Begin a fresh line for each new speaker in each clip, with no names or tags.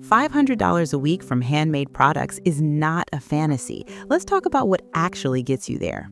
$500 a week from handmade products is not a fantasy. Let's talk about what actually gets you there.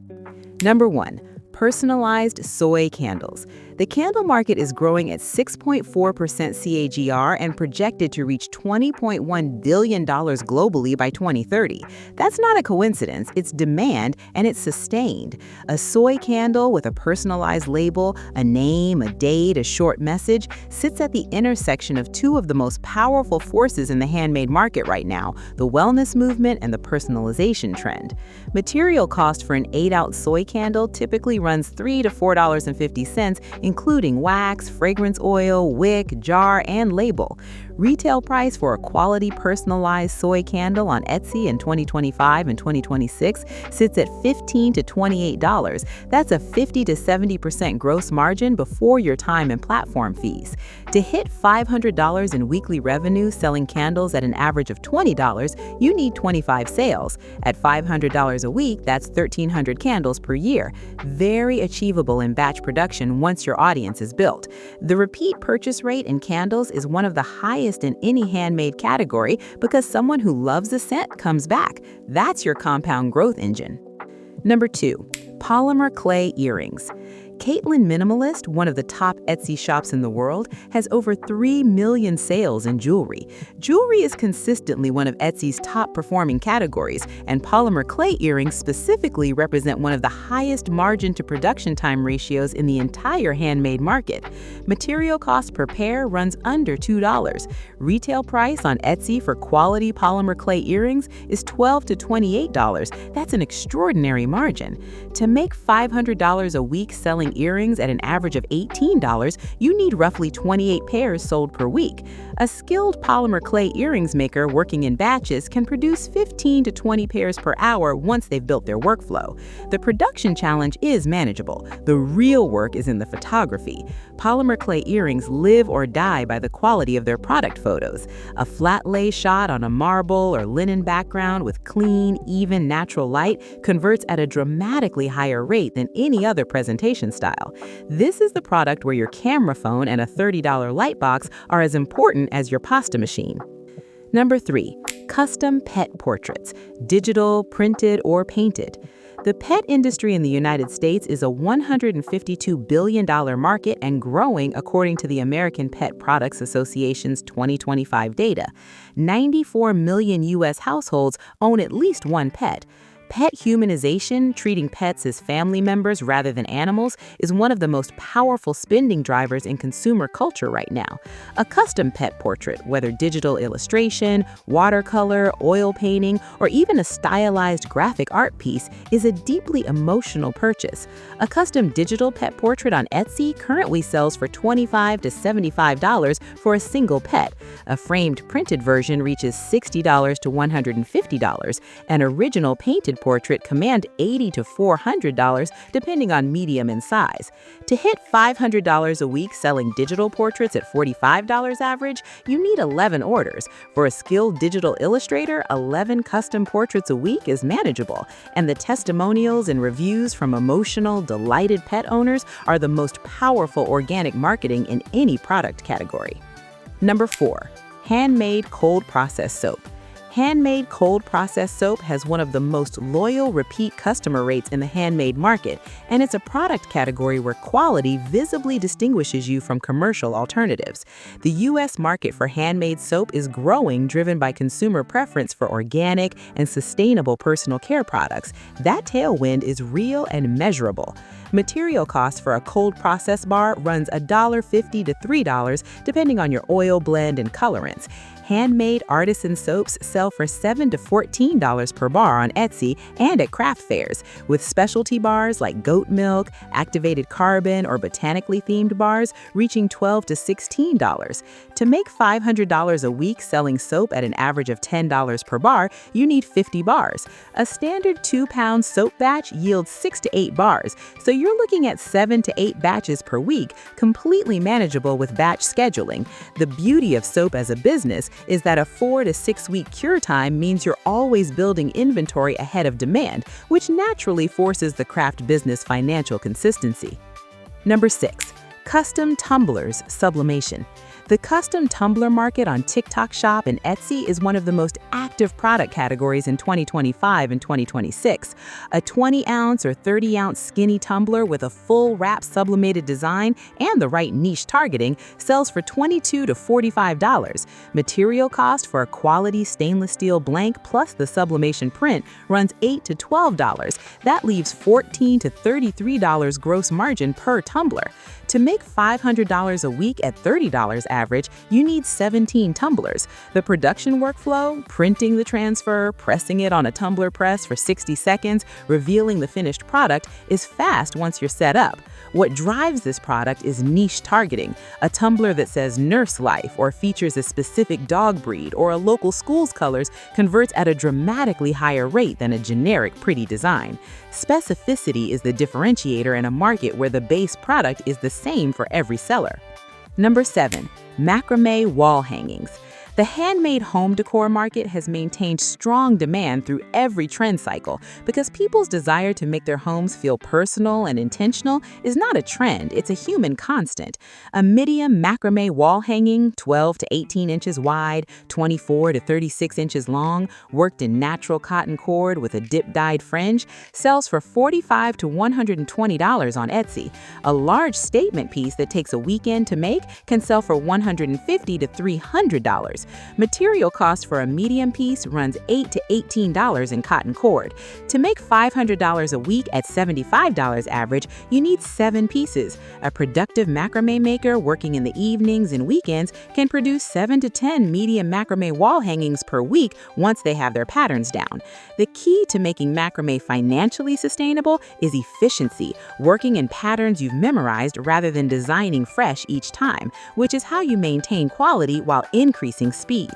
Number 1. Personalized soy candles. The candle market is growing at 6.4% CAGR and projected to reach $20.1 billion globally by 2030. That's not a coincidence, it's demand and it's sustained. A soy candle with a personalized label, a name, a date, a short message, sits at the intersection of two of the most powerful forces in the handmade market right now, the wellness movement and the personalization trend. Material cost for an 8-ounce soy candle typically runs $3 to $4.50, including wax, fragrance oil, wick, jar, and label. Retail price for a quality personalized soy candle on Etsy in 2025 and 2026 sits at $15 to $28. That's a 50 to 70% gross margin before your time and platform fees. To hit $500 in weekly revenue selling candles at an average of $20, you need 25 sales. At $500 a week, that's 1,300 candles per year. Very achievable in batch production once your audience is built. The repeat purchase rate in candles is one of the highest in any handmade category because someone who loves a scent comes back. That's your compound growth engine. Number 2. Polymer clay earrings. Caitlin Minimalist, one of the top Etsy shops in the world, has over 3 million sales in jewelry. Jewelry is consistently one of Etsy's top performing categories, and polymer clay earrings specifically represent one of the highest margin to production time ratios in the entire handmade market. Material cost per pair runs under $2. Retail price on Etsy for quality polymer clay earrings is $12 to $28. That's an extraordinary margin. To make $500 a week selling earrings at an average of $18, you need roughly 28 pairs sold per week. A skilled polymer clay earrings maker working in batches can produce 15 to 20 pairs per hour once they've built their workflow. The production challenge is manageable. The real work is in the photography. Polymer clay earrings live or die by the quality of their product photos. A flat lay shot on a marble or linen background with clean, even, natural light converts at a dramatically higher rate than any other presentation style. This is the product where your camera phone and a $30 light box are as important as your pasta machine. Number 3. Custom pet portraits, digital, printed, or painted. The pet industry in the United States is a $152 billion market and growing according to the American Pet Products Association's 2025 data. 94 million U.S. households own at least one pet. Pet humanization, treating pets as family members rather than animals, is one of the most powerful spending drivers in consumer culture right now. A custom pet portrait, whether digital illustration, watercolor, oil painting, or even a stylized graphic art piece, is a deeply emotional purchase. A custom digital pet portrait on Etsy currently sells for $25 to $75 for a single pet. A framed printed version reaches $60 to $150. An original painted portrait command $80 to $400 depending on medium and size. To hit $500 a week selling digital portraits at $45 average, you need 11 orders. For a skilled digital illustrator, 11 custom portraits a week is manageable, and the testimonials and reviews from emotional, delighted pet owners are the most powerful organic marketing in any product category. Number 4. Handmade cold process soap. Handmade cold process soap has one of the most loyal repeat customer rates in the handmade market, and it's a product category where quality visibly distinguishes you from commercial alternatives. The U.S. market for handmade soap is growing, driven by consumer preference for organic and sustainable personal care products. That tailwind is real and measurable. Material cost for a cold process bar runs $1.50 to $3 depending on your oil blend and colorants. Handmade artisan soaps sell for $7 to $14 per bar on Etsy and at craft fairs, with specialty bars like goat milk, activated carbon, or botanically themed bars reaching $12 to $16. To make $500 a week selling soap at an average of $10 per bar, you need 50 bars. A standard 2-pound soap batch yields 6 to 8 bars, so you're looking at 7 to 8 batches per week, completely manageable with batch scheduling. The beauty of soap as a business is that a 4 to 6 week cure time means you're always building inventory ahead of demand, which naturally forces the craft business financial consistency. Number 6. Custom tumblers sublimation. The custom tumbler market on TikTok Shop and Etsy is one of the most active product categories in 2025 and 2026. A 20-ounce or 30-ounce skinny tumbler with a full wrap sublimated design and the right niche targeting sells for $22 to $45. Material cost for a quality stainless steel blank plus the sublimation print runs $8 to $12. That leaves $14 to $33 gross margin per tumbler. To make $500 a week at $30 average, you need 17 tumblers. The production workflow, printing the transfer, pressing it on a tumbler press for 60 seconds, revealing the finished product, is fast once you're set up. What drives this product is niche targeting. A tumbler that says Nurse Life or features a specific dog breed or a local school's colors converts at a dramatically higher rate than a generic pretty design. Specificity is the differentiator in a market where the base product is the same for every seller. Number 7. Macrame wall hangings. The handmade home decor market has maintained strong demand through every trend cycle because people's desire to make their homes feel personal and intentional is not a trend, it's a human constant. A medium macrame wall hanging, 12 to 18 inches wide, 24 to 36 inches long, worked in natural cotton cord with a dip-dyed fringe, sells for $45 to $120 on Etsy. A large statement piece that takes a weekend to make can sell for $150 to $300. Material cost for a medium piece runs $8 to $18 in cotton cord. To make $500 a week at $75 average, you need 7 pieces. A productive macrame maker working in the evenings and weekends can produce 7 to 10 medium macrame wall hangings per week once they have their patterns down. The key to making macrame financially sustainable is efficiency, working in patterns you've memorized rather than designing fresh each time, which is how you maintain quality while increasing speed.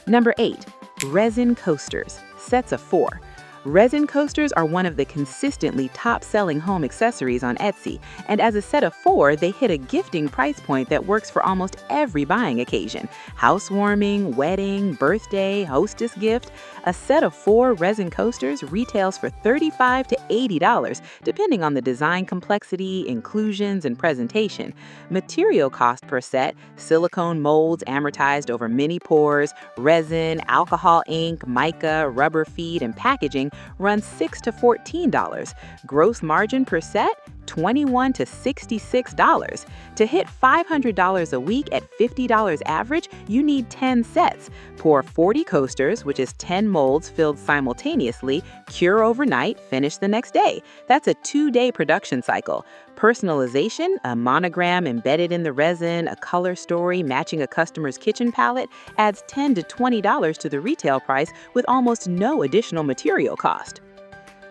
Number 8. Resin coasters, sets of 4. Resin coasters are one of the consistently top-selling home accessories on Etsy, and as a set of 4, they hit a gifting price point that works for almost every buying occasion. Housewarming, wedding, birthday, hostess gift. A set of 4 resin coasters retails for $35 to $80, depending on the design complexity, inclusions, and presentation. Material cost per set, silicone molds amortized over many pores, resin, alcohol ink, mica, rubber feed, and packaging runs $6 to $14. Gross margin per set, $21 to $66. To hit $500 a week at $50 average, you need 10 sets. Pour 40 coasters, which is 10 molds filled simultaneously, cure overnight, finish the next day. That's a 2-day production cycle. Personalization, a monogram embedded in the resin, a color story matching a customer's kitchen palette, adds $10 to $20 to the retail price with almost no additional material cost.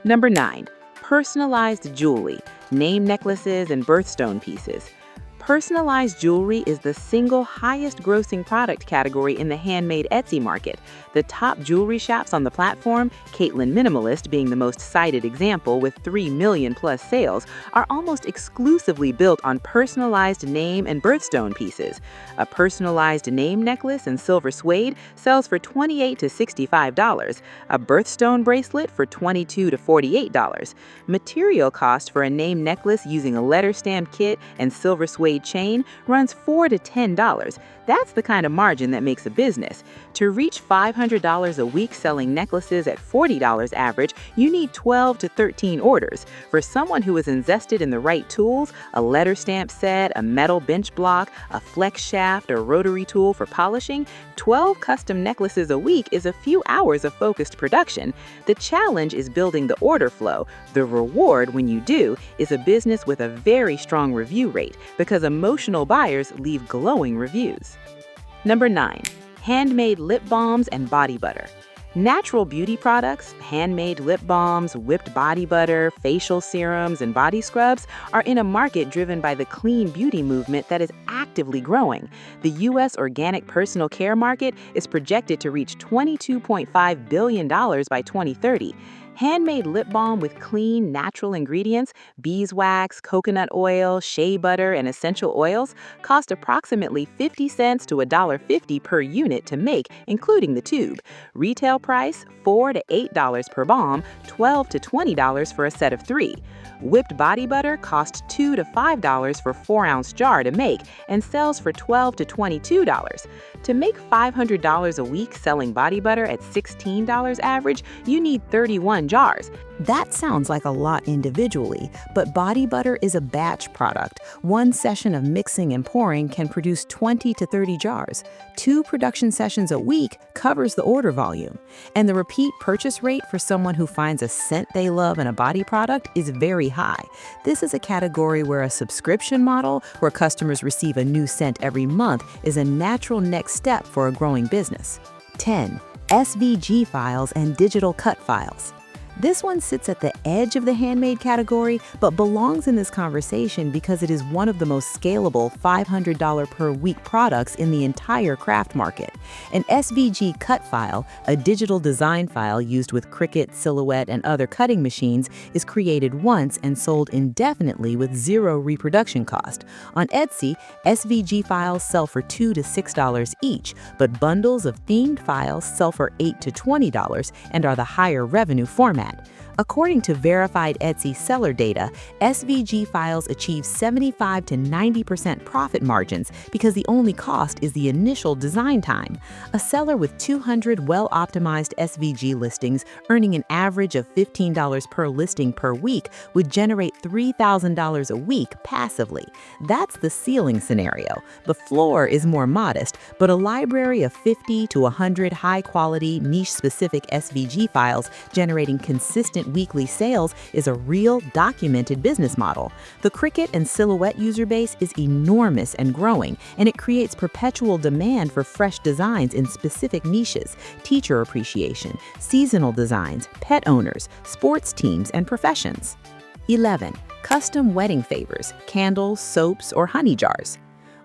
Number 9. Personalized jewelry, name necklaces, and birthstone pieces. Personalized jewelry is the single highest grossing product category in the handmade Etsy market. The top jewelry shops on the platform, Caitlin Minimalist being the most cited example with 3 million plus sales, are almost exclusively built on personalized name and birthstone pieces. A personalized name necklace in silver suede sells for $28 to $65. A birthstone bracelet for $22 to $48. Material cost for a name necklace using a letter stamp kit and silver suede chain runs $4 to $10. That's the kind of margin that makes a business. To reach $500 a week selling necklaces at $40 average, you need 12 to 13 orders. For someone who is invested in the right tools, a letter stamp set, a metal bench block, a flex shaft, or rotary tool for polishing, 12 custom necklaces a week is a few hours of focused production. The challenge is building the order flow. The reward, when you do, is a business with a very strong review rate because emotional buyers leave glowing reviews. Number 9. Handmade lip balms and body butter. Natural beauty products, handmade lip balms, whipped body butter, facial serums, and body scrubs are in a market driven by the clean beauty movement that is actively growing. The U.S. organic personal care market is projected to reach $22.5 billion by 2030. Handmade lip balm with clean, natural ingredients, beeswax, coconut oil, shea butter, and essential oils, cost approximately 50 cents to $1.50 per unit to make, including the tube. Retail price, $4 to $8 per balm, $12 to $20 for a set of 3. Whipped body butter costs $2 to $5 for 4-ounce jar to make and sells for $12 to $22. To make $500 a week selling body butter at $16 average, you need 31 jars. That sounds like a lot individually, but body butter is a batch product. One session of mixing and pouring can produce 20 to 30 jars. 2 production sessions a week covers the order volume. And the repeat purchase rate for someone who finds a scent they love in a body product is very high. This is a category where a subscription model, where customers receive a new scent every month, is a natural next step for a growing business. 10. SVG files and digital cut files. This one sits at the edge of the handmade category, but belongs in this conversation because it is one of the most scalable $500 per week products in the entire craft market. An SVG cut file, a digital design file used with Cricut, Silhouette, and other cutting machines, is created once and sold indefinitely with zero reproduction cost. On Etsy, SVG files sell for $2 to $6 each, but bundles of themed files sell for $8 to $20 and are the higher revenue format. According to verified Etsy seller data, SVG files achieve 75 to 90% profit margins because the only cost is the initial design time. A seller with 200 well-optimized SVG listings, earning an average of $15 per listing per week, would generate $3,000 a week passively. That's the ceiling scenario. The floor is more modest, but a library of 50 to 100 high-quality, niche-specific SVG files generating consistent weekly sales is a real documented business model. The Cricut and Silhouette user base is enormous and growing, and it creates perpetual demand for fresh designs in specific niches: teacher appreciation, seasonal designs, pet owners, sports teams, and professions. 11. Custom wedding favors, candles, soaps, or honey jars.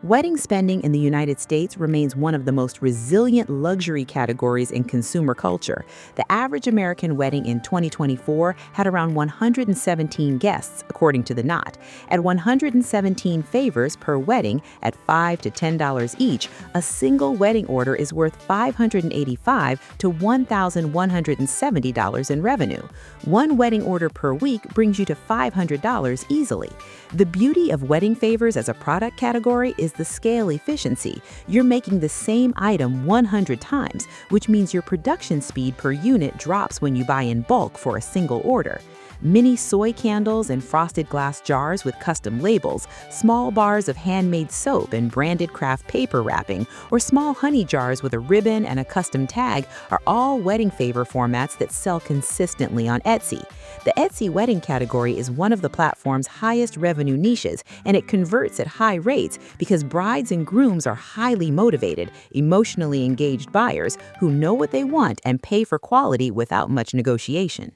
Wedding spending in the United States remains one of the most resilient luxury categories in consumer culture. The average American wedding in 2024 had around 117 guests, according to The Knot. At 117 favors per wedding at $5 to $10 each, a single wedding order is worth $585 to $1,170 in revenue. One wedding order per week brings you to $500 easily. The beauty of wedding favors as a product category is the scale efficiency. You're making the same item 100 times, which means your production speed per unit drops when you buy in bulk for a single order. Mini soy candles in frosted glass jars with custom labels, small bars of handmade soap and branded craft paper wrapping, or small honey jars with a ribbon and a custom tag are all wedding favor formats that sell consistently on Etsy. The Etsy wedding category is one of the platform's highest revenue niches, and it converts at high rates because brides and grooms are highly motivated, emotionally engaged buyers who know what they want and pay for quality without much negotiation.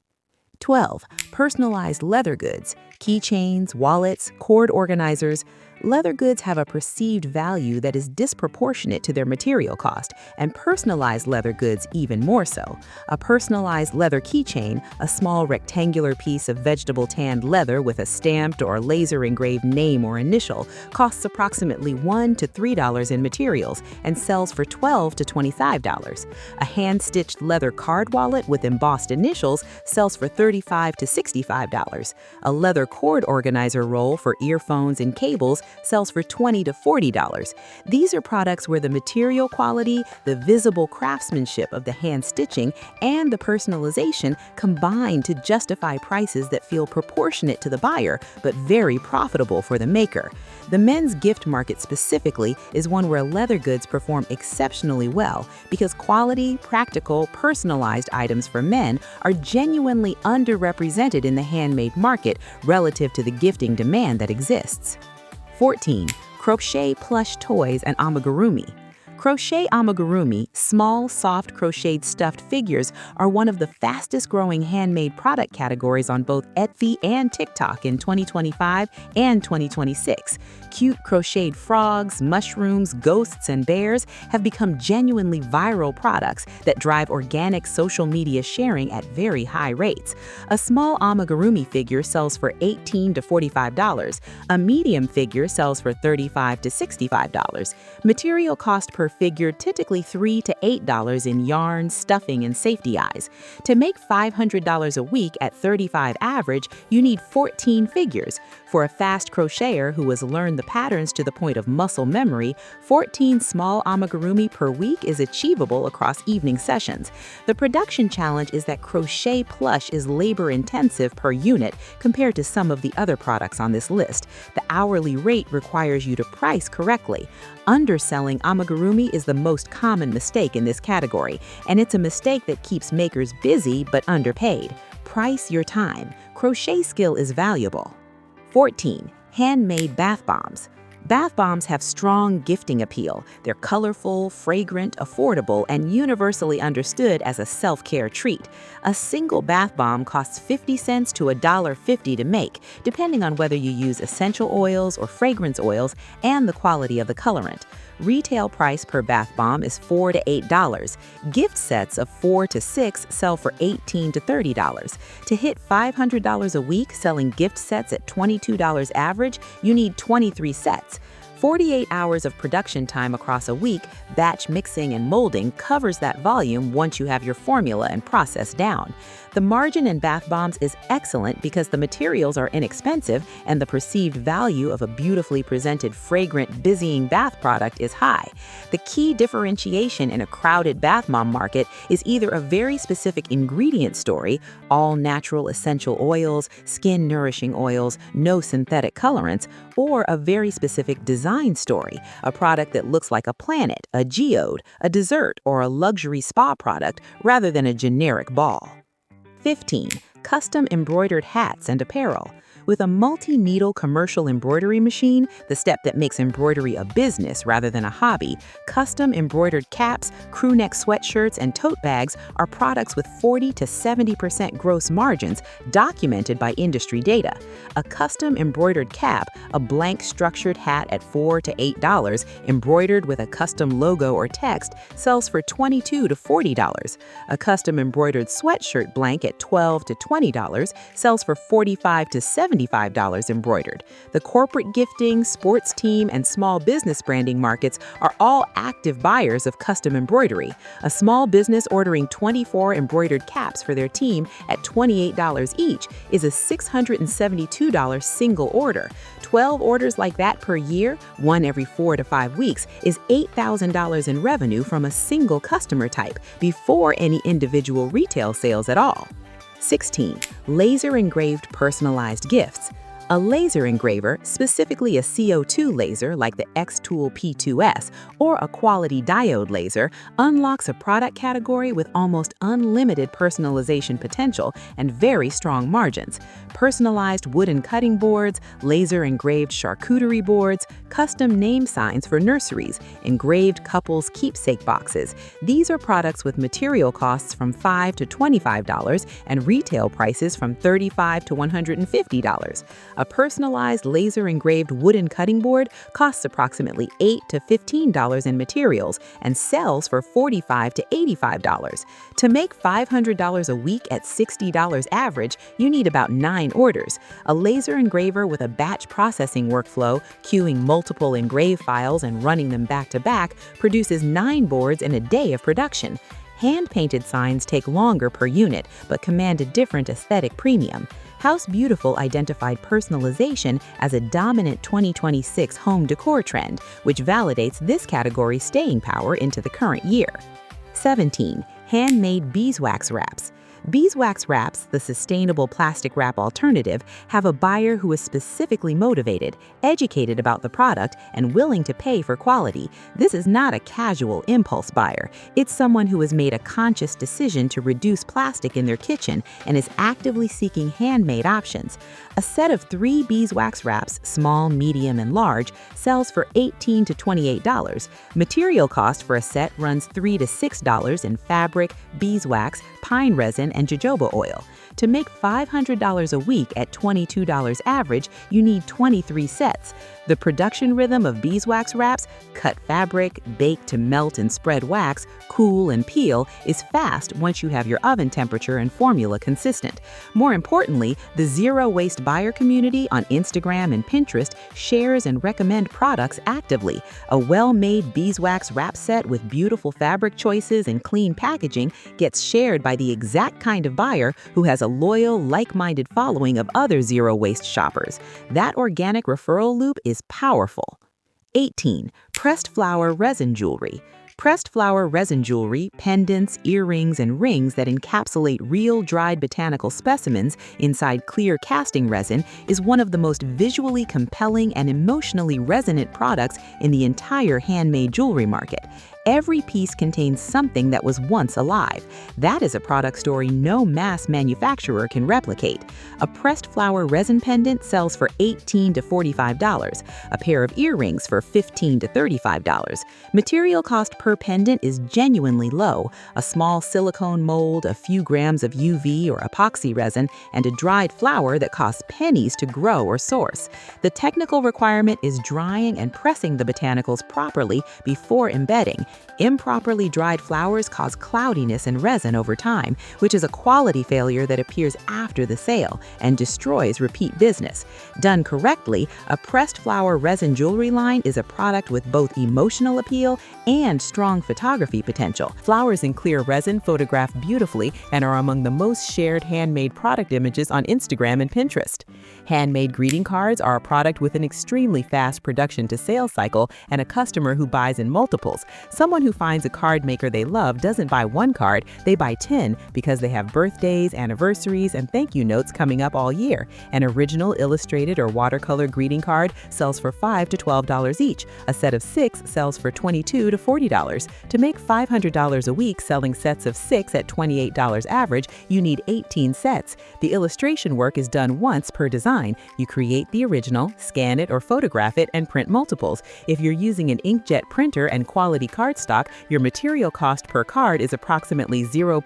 12. Personalized leather goods, keychains, wallets, cord organizers. Leather goods have a perceived value that is disproportionate to their material cost, and personalized leather goods even more so. A personalized leather keychain, a small rectangular piece of vegetable tanned leather with a stamped or laser-engraved name or initial, costs approximately $1 to $3 in materials and sells for $12 to $25. A hand-stitched leather card wallet with embossed initials sells for $35 to $65. A leather cord organizer roll for earphones and cables sells for $20 to $40. These are products where the material quality, the visible craftsmanship of the hand stitching, and the personalization combine to justify prices that feel proportionate to the buyer, but very profitable for the maker. The men's gift market specifically is one where leather goods perform exceptionally well because quality, practical, personalized items for men are genuinely underrepresented in the handmade market relative to the gifting demand that exists. 14. Crochet plush toys and amigurumi. Crochet amigurumi, small, soft crocheted stuffed figures, are one of the fastest growing handmade product categories on both Etsy and TikTok in 2025 and 2026. Cute crocheted frogs, mushrooms, ghosts, and bears have become genuinely viral products that drive organic social media sharing at very high rates. A small amigurumi figure sells for $18 to $45. A medium figure sells for $35 to $65. Material cost per figure typically $3 to $8 in yarn, stuffing, and safety eyes. To make $500 a week at 35 average, you need 14 figures. For a fast crocheter who has learned the patterns to the point of muscle memory, 14 small amigurumi per week is achievable across evening sessions. The production challenge is that crochet plush is labor-intensive per unit compared to some of the other products on this list. The hourly rate requires you to price correctly. Underselling amigurumi is the most common mistake in this category, and it's a mistake that keeps makers busy but underpaid. Price your time. Crochet skill is valuable. 14. Handmade bath bombs. Bath bombs have strong gifting appeal. They're colorful, fragrant, affordable, and universally understood as a self-care treat. A single bath bomb costs 50 cents to $1.50 to make, depending on whether you use essential oils or fragrance oils and the quality of the colorant. Retail price per bath bomb is $4 to $8. Gift sets of 4 to 6 sell for $18 to $30. To hit $500 a week selling gift sets at $22 average, you need 23 sets. 48 hours of production time across a week, batch mixing and molding covers that volume once you have your formula and process down. The margin in bath bombs is excellent because the materials are inexpensive and the perceived value of a beautifully presented, fragrant, busying bath product is high. The key differentiation in a crowded bath bomb market is either a very specific ingredient story, all natural essential oils, skin-nourishing oils, no synthetic colorants, or a very specific design story, a product that looks like a planet, a geode, a dessert, or a luxury spa product rather than a generic ball. 15. Custom embroidered hats and apparel. With a multi-needle commercial embroidery machine, the step that makes embroidery a business rather than a hobby, custom embroidered caps, crew neck sweatshirts, and tote bags are products with 40 to 70% gross margins documented by industry data. A custom embroidered cap, a blank structured hat at $4 to $8, embroidered with a custom logo or text, sells for $22 to $40. A custom embroidered sweatshirt blank at $12 to $20 sells for $45 to $75 embroidered. The corporate gifting, sports team, and small business branding markets are all active buyers of custom embroidery. A small business ordering 24 embroidered caps for their team at $28 each is a $672 single order. 12 orders like that per year, one every 4 to 5 weeks, is $8,000 in revenue from a single customer type before any individual retail sales at all. 16. Laser-engraved personalized gifts. A laser engraver, specifically a CO2 laser like the X-Tool P2S or a quality diode laser, unlocks a product category with almost unlimited personalization potential and very strong margins. Personalized wooden cutting boards, laser-engraved charcuterie boards, custom name signs for nurseries, engraved couples keepsake boxes. These are products with material costs from $5 to $25 and retail prices from $35 to $150. A personalized laser-engraved wooden cutting board costs approximately $8 to $15 in materials and sells for $45 to $85. To make $500 a week at $60 average, you need about 9 orders. A laser engraver with a batch processing workflow, queuing multiple engrave files and running them back-to-back, produces 9 boards in a day of production. Hand-painted signs take longer per unit, but command a different aesthetic premium. House Beautiful identified personalization as a dominant 2026 home decor trend, which validates this category's staying power into the current year. 17. Handmade beeswax wraps. Beeswax wraps, the sustainable plastic wrap alternative, have a buyer who is specifically motivated, educated about the product, and willing to pay for quality. This is not a casual impulse buyer. It's someone who has made a conscious decision to reduce plastic in their kitchen and is actively seeking handmade options. A set of 3 beeswax wraps, small, medium, and large, sells for $18 to $28. Material cost for a set runs $3 to $6 in fabric, beeswax, pine resin, and jojoba oil. To make $500 a week at $22 average, you need 23 sets. The production rhythm of beeswax wraps, cut fabric, bake to melt and spread wax, cool and peel, is fast once you have your oven temperature and formula consistent. More importantly, the zero-waste buyer community on Instagram and Pinterest shares and recommend products actively. A well-made beeswax wrap set with beautiful fabric choices and clean packaging gets shared by the exact kind of buyer who has a loyal, like-minded following of other zero-waste shoppers. That organic referral loop is powerful. 18. Pressed flower resin jewelry. Pressed flower resin jewelry, pendants, earrings, and rings that encapsulate real dried botanical specimens inside clear casting resin is one of the most visually compelling and emotionally resonant products in the entire handmade jewelry market. Every piece contains something that was once alive. That is a product story no mass manufacturer can replicate. A pressed flower resin pendant sells for $18 to $45, a pair of earrings for $15 to $35. Material cost per pendant is genuinely low. A small silicone mold, a few grams of UV or epoxy resin, and a dried flower that costs pennies to grow or source. The technical requirement is drying and pressing the botanicals properly before embedding. Improperly dried flowers cause cloudiness and resin over time, which is a quality failure that appears after the sale and destroys repeat business. Done correctly, a pressed flower resin jewelry line is a product with both emotional appeal and strong photography potential. Flowers in clear resin photograph beautifully and are among the most shared handmade product images on Instagram and Pinterest. Handmade greeting cards are a product with an extremely fast production to sales cycle and a customer who buys in multiples. Someone who finds a card maker they love doesn't buy one card, they buy 10 because they have birthdays, anniversaries, and thank you notes coming up all year. An original illustrated or watercolor greeting card sells for $5 to $12 each. A set of 6 sells for $22 to $40. To make $500 a week selling sets of 6 at $28 average, you need 18 sets. The illustration work is done once per design. You create the original, scan it or photograph it, and print multiples. If you're using an inkjet printer and quality cardstock, your material cost per card is approximately $0.40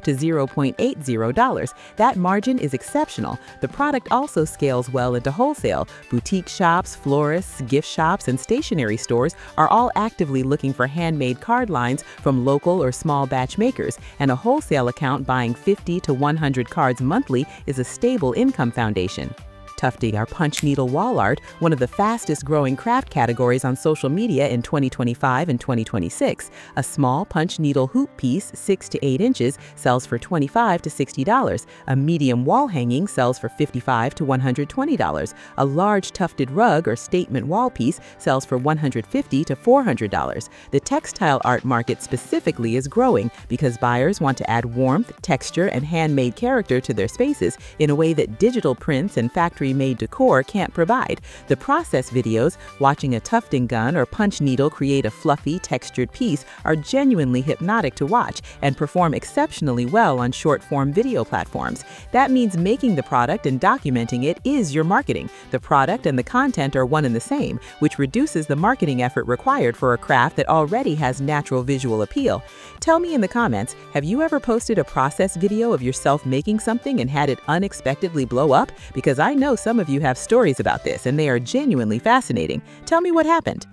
to $0.80. That margin is exceptional. The product also scales well into wholesale. Boutique shops, florists, gift shops, and stationery stores are all actively looking for handmade card lines from local or small batch makers, and a wholesale account buying 50 to 100 cards monthly is a stable income foundation. Tufting our punch needle wall art, one of the fastest growing craft categories on social media in 2025 and 2026. A small punch needle hoop piece, 6 to 8 inches, sells for $25 to $60. A medium wall hanging sells for $55 to $120. A large tufted rug or statement wall piece sells for $150 to $400. The textile art market specifically is growing because buyers want to add warmth, texture, and handmade character to their spaces in a way that digital prints and factory-made decor can't provide. The process videos, watching a tufting gun or punch needle create a fluffy, textured piece, are genuinely hypnotic to watch and perform exceptionally well on short-form video platforms. That means making the product and documenting it is your marketing. The product and the content are one and the same, which reduces the marketing effort required for a craft that already has natural visual appeal. Tell me in the comments, have you ever posted a process video of yourself making something and had it unexpectedly blow up? Because I know some of you have stories about this, and they are genuinely fascinating. Tell me what happened.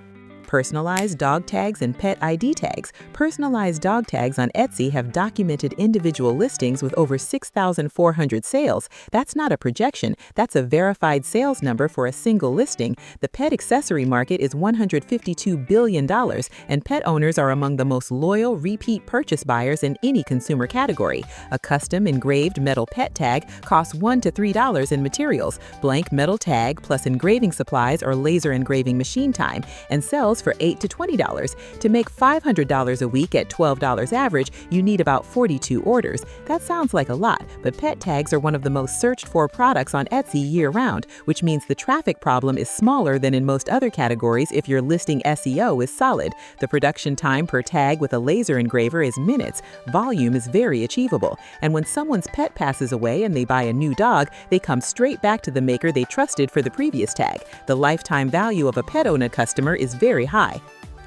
Personalized dog tags and pet ID tags. Personalized dog tags on Etsy have documented individual listings with over 6,400 sales. That's not a projection, that's a verified sales number for a single listing. The pet accessory market is $152 billion, and pet owners are among the most loyal repeat purchase buyers in any consumer category. A custom engraved metal pet tag costs $1 to $3 in materials, blank metal tag plus engraving supplies or laser engraving machine time, and sells sells for $8 to $20. To make $500 a week at $12 average, you need about 42 orders. That sounds like a lot, but pet tags are one of the most searched for products on Etsy year-round, which means the traffic problem is smaller than in most other categories if your listing SEO is solid. The production time per tag with a laser engraver is minutes. Volume is very achievable. And when someone's pet passes away and they buy a new dog, they come straight back to the maker they trusted for the previous tag. The lifetime value of a pet owner customer is very high.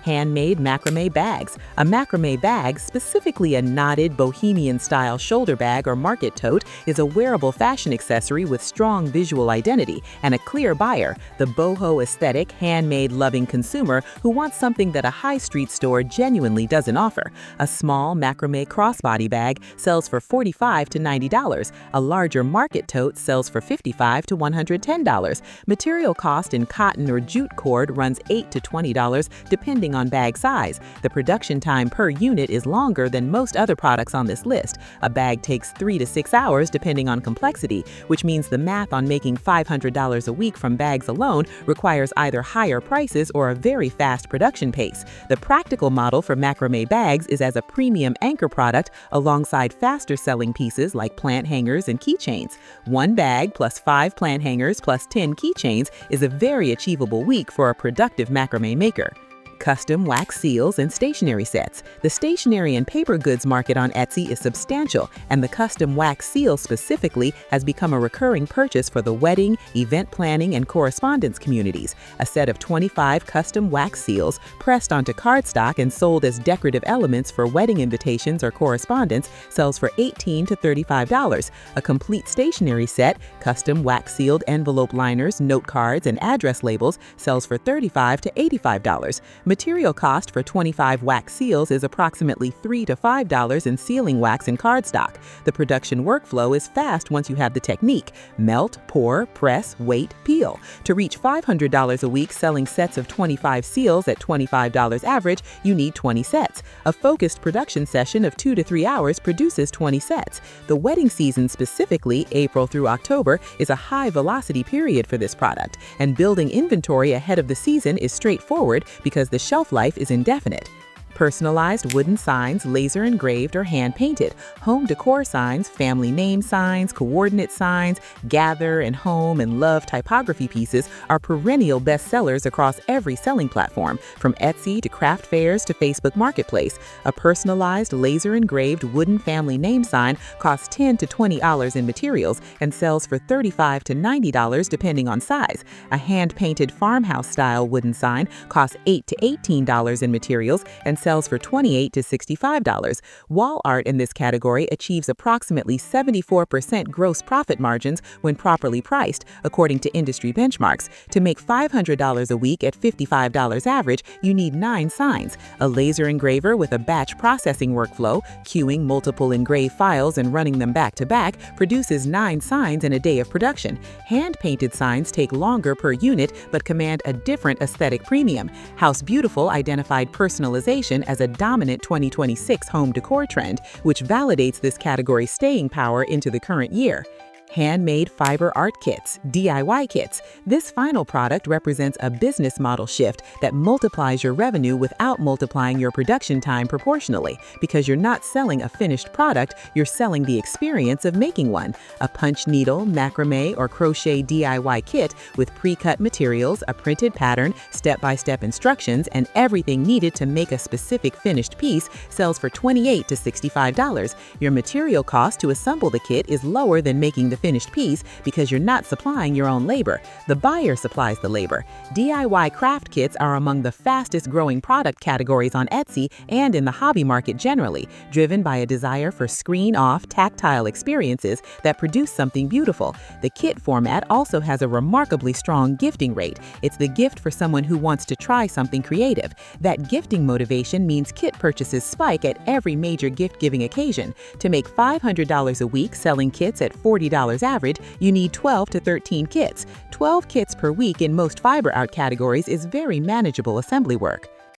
Handmade macrame bags. A macrame bag, specifically a knotted bohemian-style shoulder bag or market tote, is a wearable fashion accessory with strong visual identity and a clear buyer, the boho aesthetic, handmade-loving consumer who wants something that a high street store genuinely doesn't offer. A small macrame crossbody bag sells for $45 to $90. A larger market tote sells for $55 to $110. Material cost in cotton or jute cord runs $8 to $20, depending on bag size. The production time per unit is longer than most other products on this list. A bag takes 3 to 6 hours depending on complexity, which means the math on making $500 a week from bags alone requires either higher prices or a very fast production pace. The practical model for macrame bags is as a premium anchor product alongside faster selling pieces like plant hangers and keychains. One bag plus 5 plant hangers plus 10 keychains is a very achievable week for a productive macrame maker. Custom wax seals and stationery sets. The stationery and paper goods market on Etsy is substantial, and the custom wax seal specifically has become a recurring purchase for the wedding, event planning, and correspondence communities. A set of 25 custom wax seals pressed onto cardstock and sold as decorative elements for wedding invitations or correspondence sells for $18 to $35. A complete stationery set, custom wax sealed envelope liners, note cards, and address labels sells for $35 to $85. Material cost for 25 wax seals is approximately $3 to $5 in sealing wax and cardstock. The production workflow is fast once you have the technique: melt, pour, press, wait, peel. To reach $500 a week selling sets of 25 seals at $25 average, you need 20 sets. A focused production session of 2 to 3 hours produces 20 sets. The wedding season, specifically April through October, is a high-velocity period for this product, and building inventory ahead of the season is straightforward because the shelf life is indefinite. Personalized wooden signs, laser engraved or hand painted. Home decor signs, family name signs, coordinate signs, gather and home and love typography pieces are perennial bestsellers across every selling platform, from Etsy to craft fairs to Facebook Marketplace. A personalized laser engraved wooden family name sign costs $10 to $20 in materials and sells for $35 to $90 depending on size. A hand painted farmhouse style wooden sign costs $8 to $18 in materials and sells for $28 to $65. Wall art in this category achieves approximately 74% gross profit margins when properly priced, according to industry benchmarks. To make $500 a week at $55 average, you need 9 signs. A laser engraver with a batch processing workflow, queuing multiple engraved files and running them back to back, produces 9 signs in a day of production. Hand-painted signs take longer per unit but command a different aesthetic premium. House Beautiful identified personalization as a dominant 2026 home decor trend, which validates this category's staying power into the current year. Handmade fiber art kits, DIY kits. This final product represents a business model shift that multiplies your revenue without multiplying your production time proportionally, because you're not selling a finished product, you're selling the experience of making one. A punch needle, macrame, or crochet DIY kit with pre-cut materials, a printed pattern, step-by-step instructions, and everything needed to make a specific finished piece sells for $28 to $65. Your material cost to assemble the kit is lower than making the finished piece because you're not supplying your own labor. The buyer supplies the labor. DIY craft kits are among the fastest growing product categories on Etsy and in the hobby market generally, driven by a desire for screen-off, tactile experiences that produce something beautiful. The kit format also has a remarkably strong gifting rate. It's the gift for someone who wants to try something creative. That gifting motivation means kit purchases spike at every major gift-giving occasion. To make $500 a week selling kits at $40 average, you need 12 to 13 kits. 12 kits per week in most fiber art categories is very manageable assembly work.